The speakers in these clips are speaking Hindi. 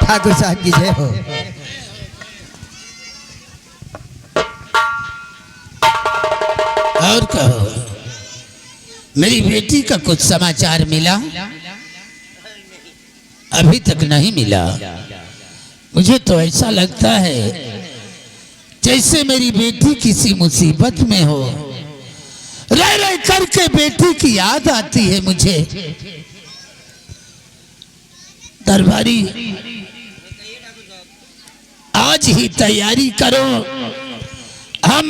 ठाकुर साहब की जय हो। और कहो, मेरी बेटी का कुछ समाचार मिला? अभी तक नहीं मिला। मुझे तो ऐसा लगता है जैसे मेरी बेटी किसी मुसीबत में हो। रह रह करके बेटी की याद आती है मुझे। दरबारी, आज ही तैयारी करो, हम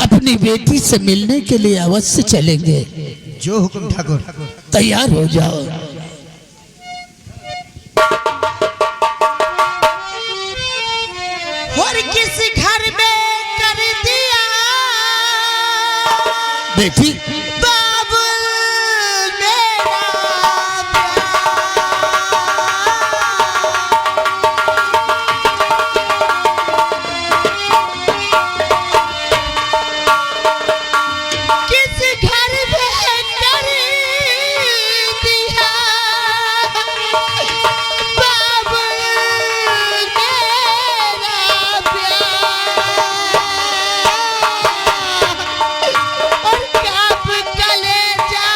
अपनी बेटी से मिलने के लिए अवश्य चलेंगे। जो हुक्म ठाकुर। तैयार हो जाओ। और किस घर में कर दिया बेटी? बाबुल मेरा किस घर में कर दिया बाबुल मेरा और कब कलेजा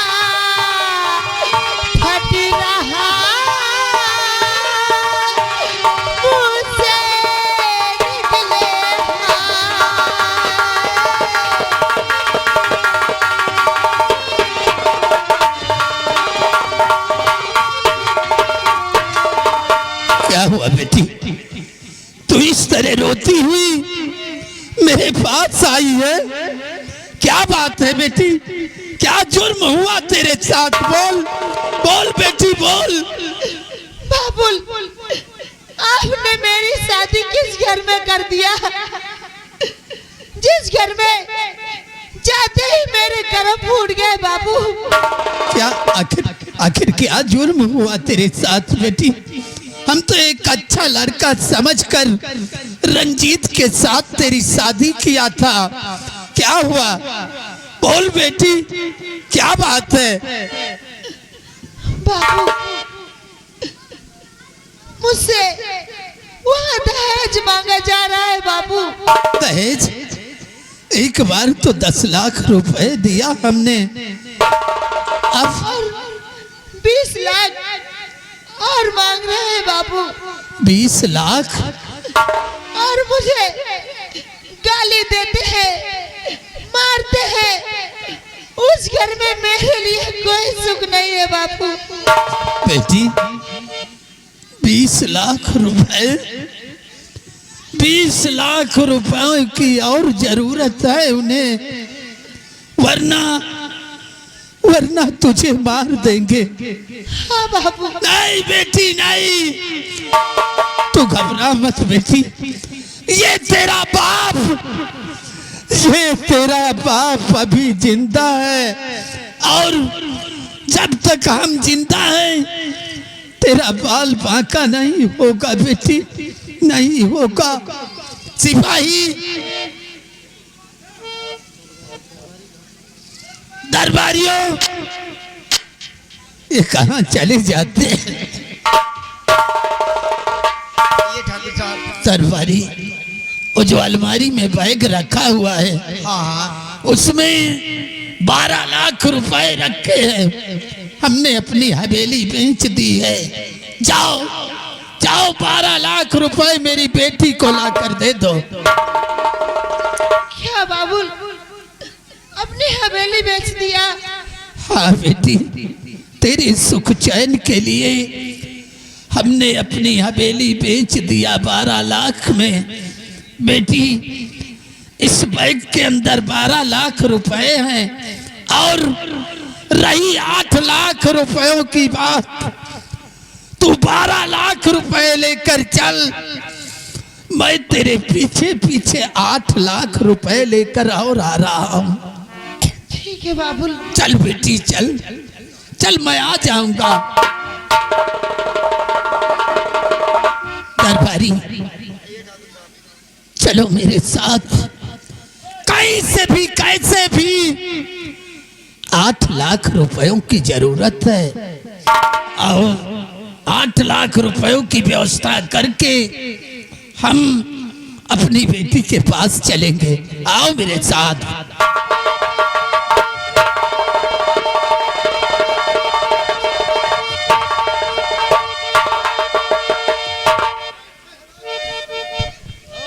फट रहा मुझसे निकले क्या हुआ बेटी? तू इस तरह रोती हुई मेरे पास आई है? क्या बात है बेटी? क्या जुर्म हुआ तेरे साथ? बोल बोल बेटी बोल। बाबुल, आपने मेरी शादी किस घर में कर दिया जिस घर में जाते ही मेरे कर्म फूट गए बाबू। क्या आखिर क्या जुर्म हुआ तेरे साथ बेटी? हम तो एक अच्छा लड़का समझकर रंजीत के साथ तेरी शादी किया था। क्या हुआ? बोल बेटी, क्या बात है? बाबू, मुझसे वहाँ दहेज मांगा जा रहा है बाबू। दहेज? एक बार तो 10 लाख रुपए दिया हमने, अब 20 लाख और मांग रहे हैं बाबू। 20 लाख? और मुझे गाली देते हैं, मारते हैं। उस घर में मेरे लिए कोई सुख नहीं है बाबू। बेटी, 20 लाख रुपए? 20 लाख रुपए की और जरूरत है उन्हें, वरना तुझे मार देंगे। हाँ बाबू। नहीं बेटी नहीं, तू घबरा मत बेटी। ये तेरा बाप अभी जिंदा है, और जब तक हम जिंदा हैं तेरा बाल बांका नहीं होगा बेटी, नहीं होगा। सिपाही, दरबारियों, ये कहाँ चले जाते हैं? ये ठाकुर साहब। दरबारी, वो जो अलमारी में बैग रखा हुआ है, हाँ, उसमें 12 लाख रुपए रखे हैं। हमने अपनी हवेली बेच दी है। जाओ जाओ, 12 लाख रुपए मेरी बेटी को लाकर दे दो। क्या बाबू, अपनी हवेली बेच दिया? हाँ बेटी, तेरे सुख चैन के लिए हमने अपनी हवेली बेच दिया 12 लाख में। बेटी, इस बैग के अंदर 12 लाख रुपए हैं, और रही 8 लाख रुपयों की बात, तू 12 लाख रुपए लेकर चल। मैं तेरे पीछे पीछे 8 लाख रुपए लेकर और आ रहा हूँ। ठीक है बाबुल। चल बेटी चल चल, मैं आ जाऊंगा। दरबारी, चलो मेरे साथ। कैसे भी 8 लाख रुपयों की जरूरत है। आओ 8 लाख रुपयों की व्यवस्था करके हम अपनी बेटी के पास चलेंगे। आओ मेरे साथ।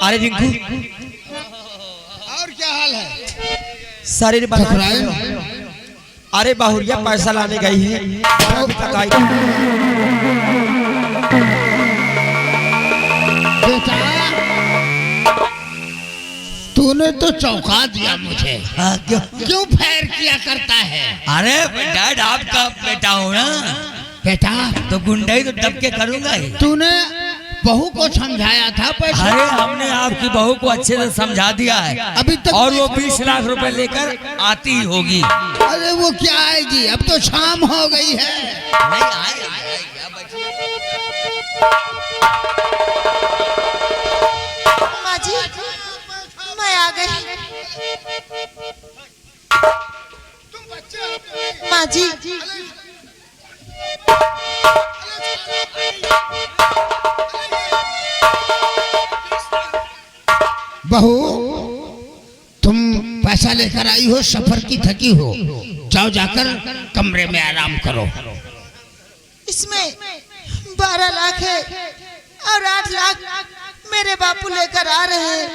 अरे रिंकू, और क्या हाल है? शरीर बना। अरे बाहुरिया पैसा लाने गई है, अभी तक आई बेटा, तूने तो चौंका दिया मुझे। हाँ, क्यों? क्यों फैर किया करता है? अरे डैड, आपका बेटा हो ना, बेटा, तो गुंडाई तो दब के करूंगा ही। तूने बहू को समझाया था पैसा? अरे हमने आपकी बहू को अच्छे से समझा दिया है, अभी तक और वो 20 लाख रुपए लेकर आती ही होगी। अरे वो क्या आएगी, अब तो शाम हो गई है। नहीं आएगी, माँ जी, मैं आ गई। माँ जी, बहू, तुम पैसा लेकर आई हो, सफर की थकी हो, जाओ जाकर कमरे में आराम करो। इसमें 12 लाख है और 8 लाख मेरे बापू लेकर आ रहे हैं।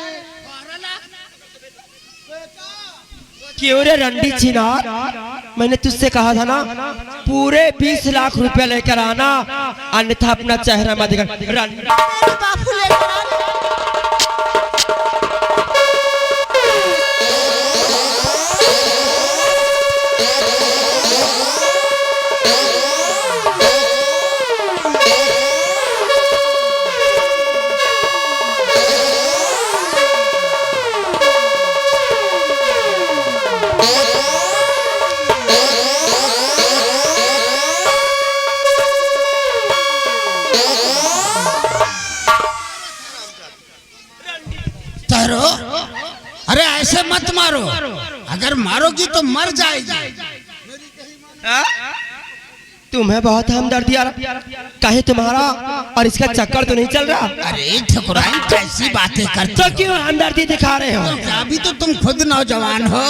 क्यों रे रंडी चिनार, मैंने तुझसे कहा था ना, पूरे 20 लाख रुपया लेकर आना, अन्यथा अपना चेहरा मत दिखा। मेरे बापू लेकर आ रहे हैं। ठहरो, अरे ऐसे मत मारो, अगर मारोगी तो मर जाएगी। तुम्हें बहुत हमदर्दी आ रहा, कहे तुम्हारा और इसका चक्कर तो नहीं चल रहा? अरे ठकुराइन, कैसी बातें करते तो हो? क्यों हमदर्दी दिखा रहे हो? अभी तो तुम खुद नौजवान हो।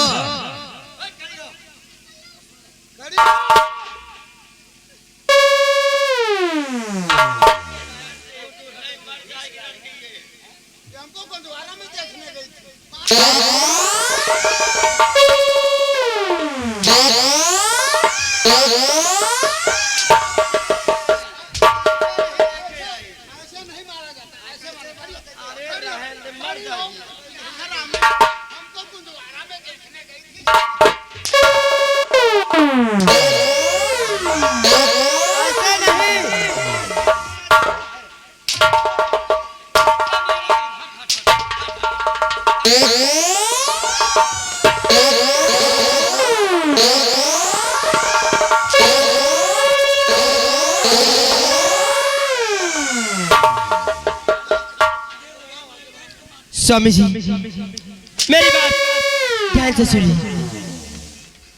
स्वामी जी, मेरी बात ध्यान से सुनिए।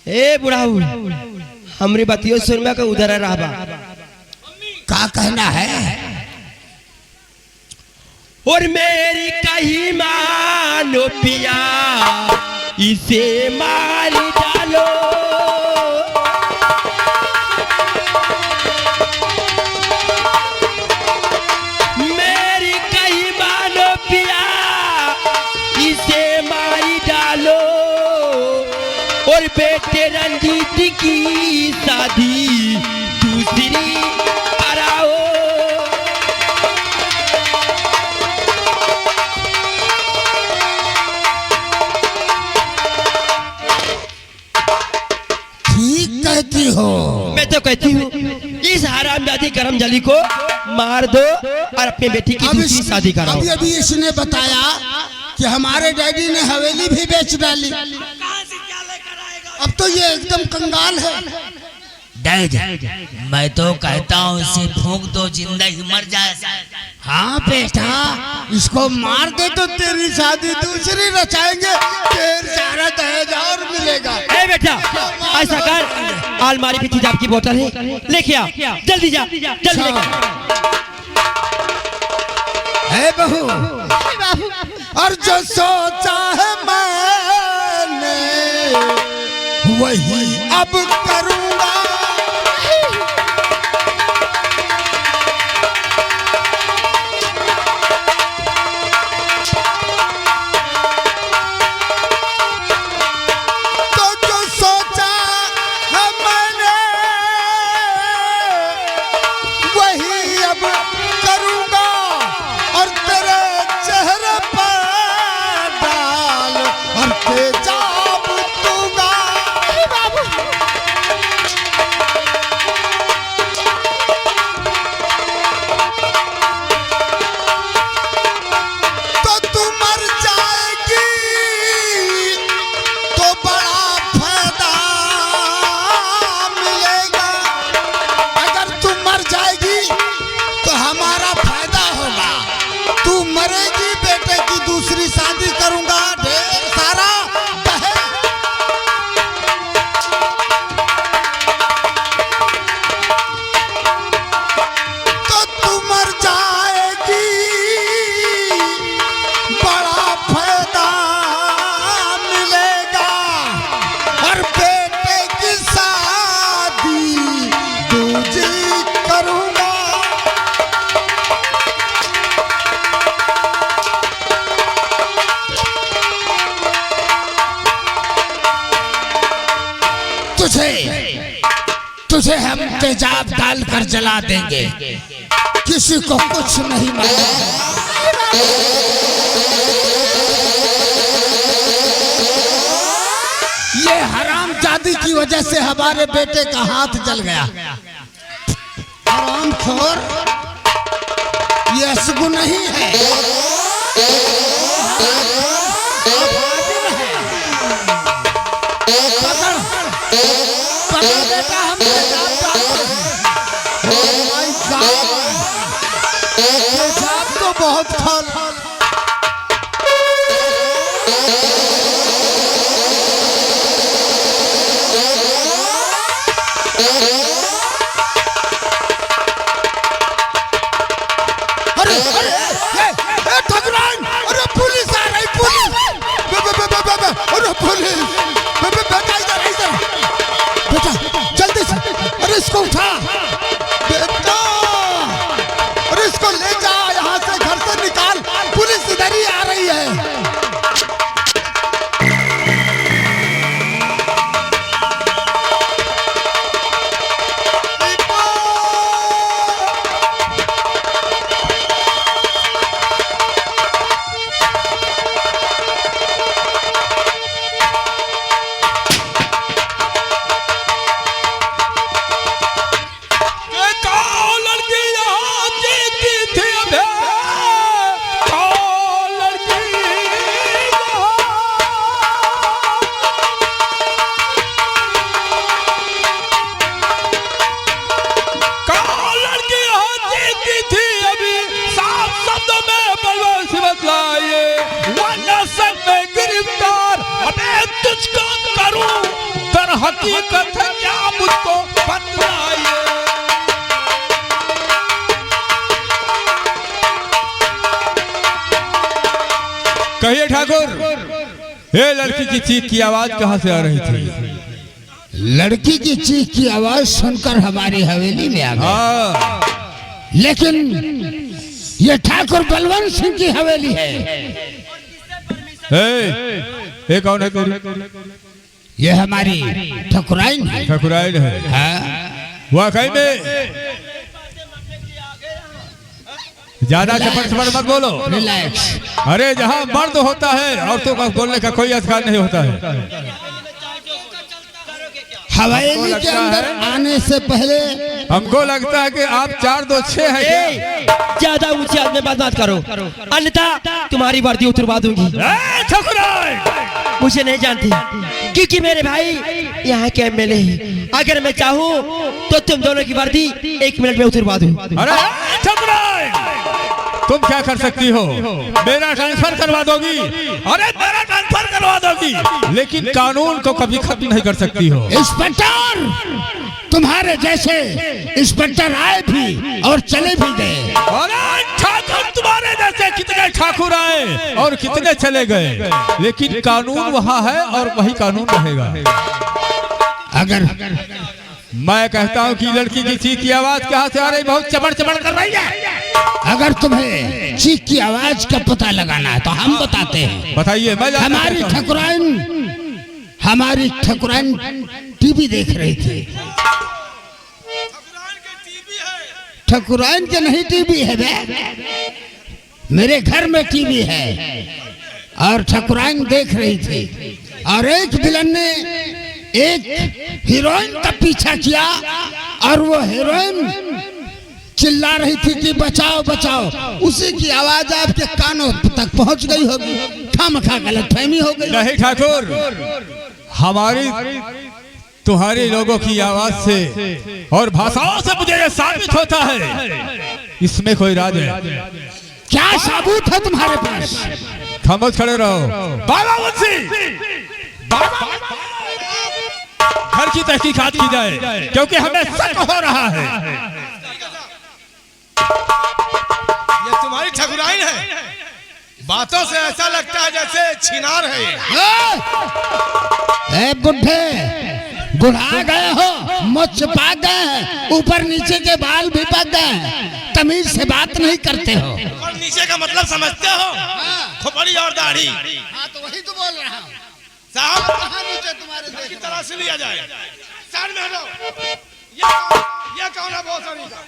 ए बुढ़ाऊ, हमरी बातियों सुनवा के उधर रहबा। क्या कहना है? और मेरी कही मानो पिया, इसे मार डालो। मेरी कही मानो पिया, इसे मार डालो। और बेटे रंजीत की शादी दूसरी कराओ। ठीक कहती हो। मैं तो कहती हूँ, इस हरामजादी करमजली को मार दो और अपनी बेटी की दूसरी शादी कराओ। अभी अभी इसने बताया कि हमारे डैडी ने हवेली भी बेच डाली। अब तो ये एकदम कंगाल है। डैड, मैं तो कहता हूँ इसे फूंक दो, जिंदा ही मर जाए। हाँ बेटा, इसको मार दे तो तेरी शादी दूसरी रचाएंगे, ढेर सारा दहेज और मिलेगा। ए बेटा, ऐसा कर, अलमारी में तेजाब की बोतल है, लेके आ, जल्दी जा, जल्दी लेके आ। है बहू, और जो सोचा है मैंने वही अब करूँगा। तुझे हम तेजाब डालकर जला देंगे, किसी को कुछ नहीं मालूम। ये हरामजादी की वजह से हमारे बेटे का हाथ जल गया। हरामखोर, ये असगुन नहीं है, बेटा हम तेजाब तो बहुत खाल। अरे ठकुराइन, अरे पुलिस आ रही, पुलिस, अरे पुलिस, बेटा इधर इधर, बेटा जल्दी से, अरे इसको उठा बेटा, अरे इसको ले जा, यहाँ से घर से निकाल, पुलिस इधर ही आ रही है। हकीकत है क्या मुझको बतलाइए। कहिए ठाकुर, ये लड़की की चीख की आवाज कहाँ से आ रही थी? लड़की की चीख की आवाज सुनकर हमारी हवेली में आ गई, लेकिन ये ठाकुर बलवंत सिंह की हवेली है। ये कौन है? ये हमारी ठकुराइन है। ठकुराइन है? हाँ। वाकई में ज्यादा चपट मत बोलो, रिलैक्स। अरे जहाँ मर्द होता है औरतों का बोलने का कोई अधिकार नहीं होता है। हवेली के अंदर आने से पहले हमको लगता है कि आप 426 है। ज्यादा ऊंची आवाज में बात करो, अन्यथा तुम्हारी वर्दी उतरवा दूंगी। मुझे नहीं जानती, क्योंकि मेरे भाई यहाँ के एमएलए हैं। अगर मैं चाहूँ तो तुम दोनों की वर्दी 1 मिनट में उतरवा दूं। अरे तुम क्या कर सकती हो? मेरा ट्रांसफर करवा दोगी? अरे मेरा ट्रांसफर करवा दोगी, लेकिन कानून को कभी खत्म नहीं कर सकती हो। इंस्पेक्टर, तुम्हारे जैसे इंस्पेक्टर आए भी और चले भी गए। अरे ठाकुर, तुम्हारे जैसे कितने ठाकुर आए और कितने चले गए, लेकिन कानून वहाँ है और वही कानून रहेगा। अगर मैं कहता हूँ कि लड़की की चीख की आवाज कहाँ से आ रही? बहुत चबड़ चबड़ कर रही है। अगर तुम्हें चीख की आवाज का पता लगाना है तो हम बताते हैं। बताइए। मैं हमारी ठकुराइन टीवी देख रही थी। ठकुराइन के नहीं टीवी है बे, मेरे घर में टीवी है और ठकुराइन देख रही थी। और एक विलन ने एक हीरोइन का पीछा किया और वो हीरोइन चिल्ला रही थी कि बचाओ बचाओ। उसी की आवाज आपके कानों तक पहुंच गई होगी, खामखा गलतफहमी हो गई। नहीं ठाकुर, हमारी तुम्हारे लोगों की आवाज से और भाषाओं से मुझे यह साबित होता है इसमें कोई राज है। क्या सबूत है तुम्हारे पास? खामोश खड़े रहो। बाबा मुंशी, घर की तहकीकात की जाए, क्योंकि हमें शक हो रहा है। ये तुम्हारी ठकुराइन है? बातों से ऐसा लगता है जैसे छिनार है ये। ए बुढ़े, बुढ़ा गए हो, मुझ पाक गए हैं, ऊपर नीचे के बाल भी पक गए हैं, तमीज से बात नहीं करते हो। और नीचे का मतलब समझते हो? खोपड़ी और दाढ़ी। हाँ तो वही तो बोल रहा हूँ। साहब कहाँ नीचे तुम्हारे की तरह से लिया जाए। साइड में हटो। ये कौन है भोसड़ी का?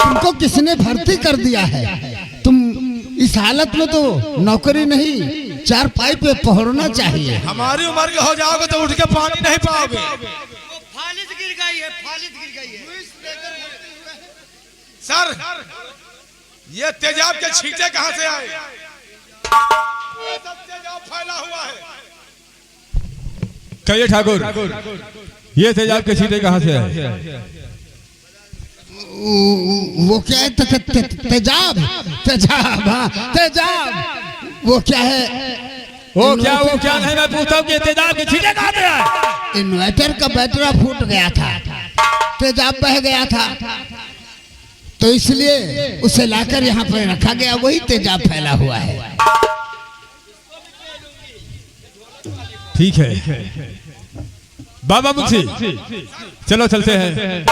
तुमको किसने भर्ती कर दिया है? तुम इस हालत में तो नौकरी नहीं, चारपाई पे पहुंचना चाहिए। हमारी उम्र के हो जाओगे तो उठ के पानी नहीं पाओगे। फालिज गिर गई है, फालिज गिर गई है। सर, ये तेजाब के छींटे कहाँ से आए? ये सब तेजाब फैला हुआ है। कहिए ठाकुर, ये तेजाब के छींटे कहाँ से आए? वो क्या है? तेजाब, तेजाब, हाँ तेजाब। वो क्या है? वो क्या नहीं, मैं पूछता हूँ कि तेजाब के छींटे कहाँ से आए? इन्वर्टर का बैटरा फूट गया था, तेजाब बह गया था, तो इसलिए उसे लाकर यहाँ पर रखा गया, वही तेजाब फैला हुआ है। ठीक है बाबा मुंशी, चलो चलते हैं,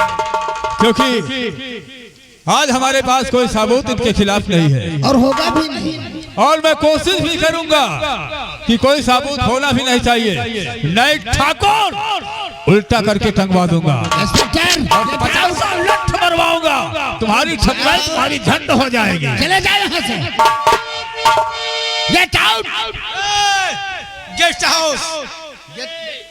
क्योंकि आज हमारे पास कोई सबूत इनके खिलाफ नहीं है और होगा भी नहीं। और मैं कोशिश भी करूंगा कि कोई सबूत होना भी नहीं चाहिए, नहीं ठाकुर उल्टा करके टंगवा दूंगा। इंस्पेक्टर, पचासा लठ मरवाऊंगा, तुम्हारी ठकुराइन तुम्हारी झंड हो जाएगी। चले जाओ यहाँ से। Get out. Guest house.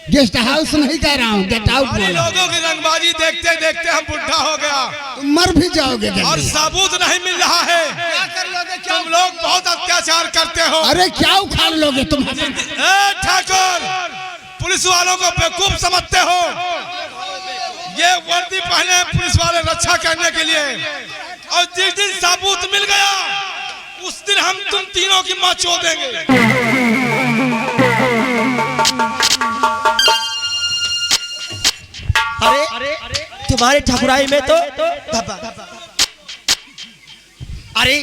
Guest house नहीं कह रहा हूँ, गेट आउट अरे बोला। लोगों की रंगबाजी देखते देखते हम बुढ़ा हो गया तुम मर भी जाओगे और जल्दी। सबूत नहीं मिल रहा है। क्या कर लोगे? तुम लोग बहुत अत्याचार करते हो। अरे क्या उखाड़ लोगे तुम? ए ठाकुर, पुलिस वालों को बेवकूफ समझते हो। ये वर्दी पहने पुलिस वाले रक्षा करने के लिए, और जिस दिन सबूत मिल गया उस दिन हम तुम तीनों की मां चो देंगे। अरे तुम्हारे ठकुराई में तो अरे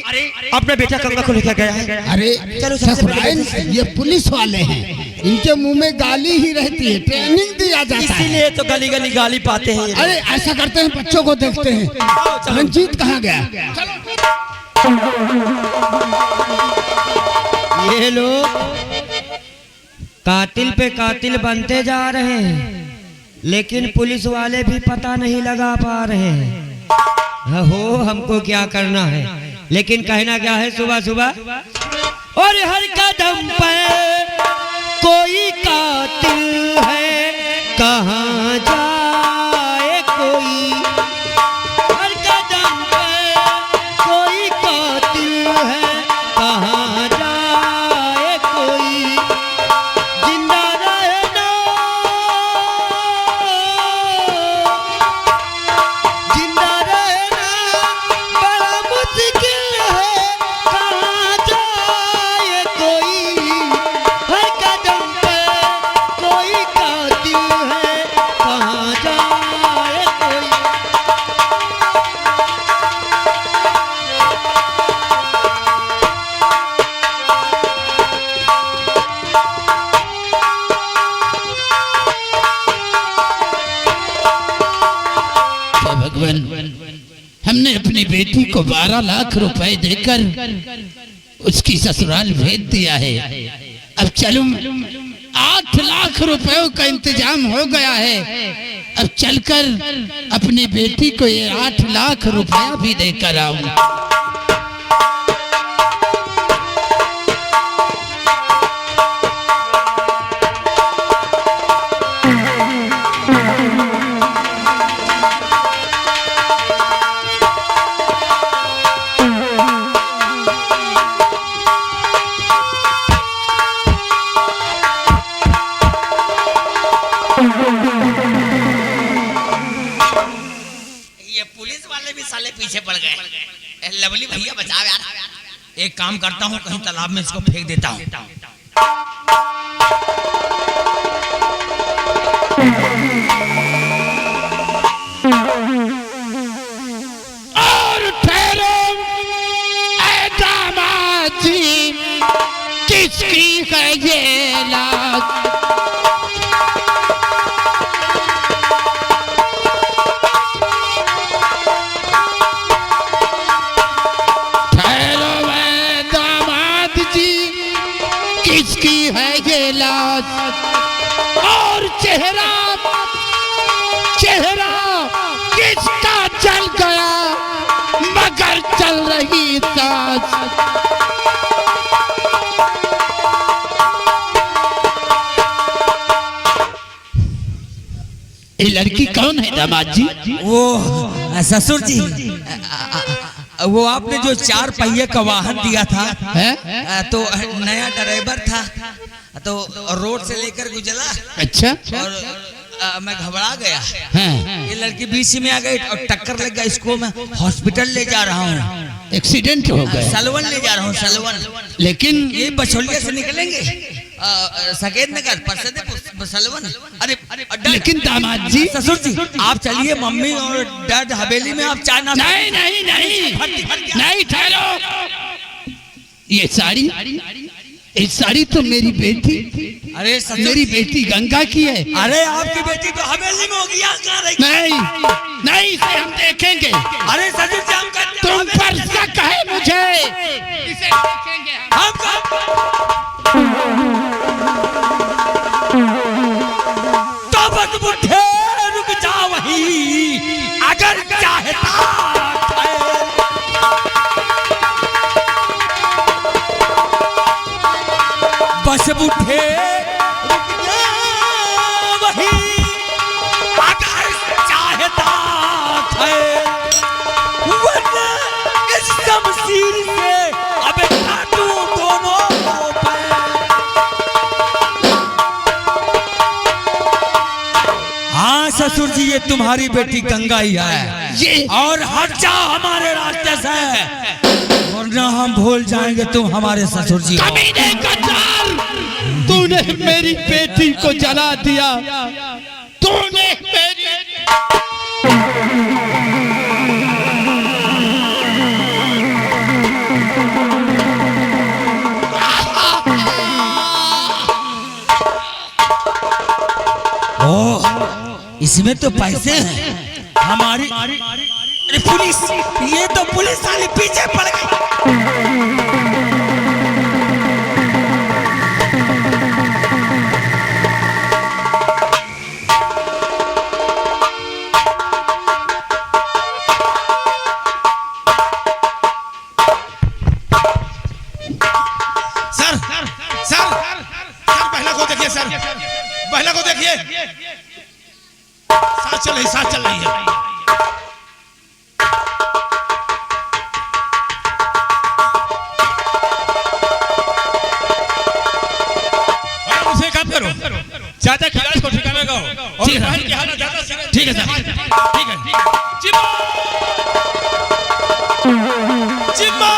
अपने बेटा गंगा को लेकर गया है। अरे चलो सबसे ठकुराइन, ये पुलिस वाले हैं, इनके मुंह में गाली ही रहती है, ट्रेनिंग दिया जाता है। इसीलिए तो गली गली गाली पाते हैं ये। अरे ऐसा करते हैं, बच्चों को देखते हैं। रंजीत कहाँ गया? ये लोग कातिल पे कातिल बनते जा रहे हैं, लेकिन पुलिस वाले भी पता नहीं लगा पा रहे हैं। हो हमको क्या करना है, लेकिन कहना क्या है सुबह सुबह और हर कदम पर कोई कातिल है, कहाँ जाए कोई बेटी को 12 लाख रुपए देकर उसकी ससुराल भेज दिया है। अब चलो, 8 लाख रुपयों का इंतजाम हो गया है। अब चलकर अपनी बेटी को ये 8 लाख रुपया भी देकर आऊं। पीछे पड़ गए। लवली भैया बचाओ यार। एक काम करता हूँ, कहीं तालाब में इसको फेंक देता हूँ। और ठहरो ऐ दामाद जी, किसकी है ये लाज? किसकी है ये लाज? और चेहरा किसका जल गया मगर चल रही साज? ये लड़की कौन है दामाद जी? वो ससुर जी, वो आपने जो 4 पहिए का वाहन दिया था है? तो नया ड्राइवर था, तो रोड से लेकर गुजरा। अच्छा। और मैं घबरा गया। हाँ। ये लड़की बीच में आ गई और टक्कर लग गया। इसको मैं हॉस्पिटल ले जा रहा हूँ। एक्सीडेंट हो गया? सलवन ले जा रहा हूँ, सलवन। लेकिन ये बछोलिया से निकलेंगे सकेत नगर परसदे सलवन। अरे लेकिन दामाद जी, ससुर जी आप चलिए, मम्मी और डैड हवेली में आप चाय ना। नहीं नहीं नहीं नहीं, ठहरो। ये साड़ी तो मेरी बेटी, अरे मेरी बेटी गंगा की है। अरे आपकी बेटी तो हवेली में होगी, यहाँ कहाँ रहेगी? नहीं, इसे हम देखेंगे। अरे ससुर जी हम तुम पर शक है मुझे, इसे देखेंगे तो बस बुढ़े रुक जा वही, अगर चाहता बस बुढ़े रुक जा वही, अगर चाहता है, वरना इस शमशीर से अब काटू दोनों पैर। हाँ ससुर जी, ये तुम्हारी बेटी गंगा ही है। ये और हट जा हमारे रास्ते से, वरना हम भूल जाएंगे तुम हमारे ससुर जी हो। कमीने कत्ल, तूने मेरी बेटी को जला दिया। तूने मेरी इसमें तो पैसे हैं हमारी। अरे पुलिस, ये तो पुलिस वाले पीछे पड़ गई। महिला को देखिए, सांस चल रही है। उसे काम करो, ज्यादा खिलाड़ी को ठिकाना लगाओ और बहन की हालत ज्यादा सीरियस। ठीक है सर, ठीक है। चिम्मा चिम्मा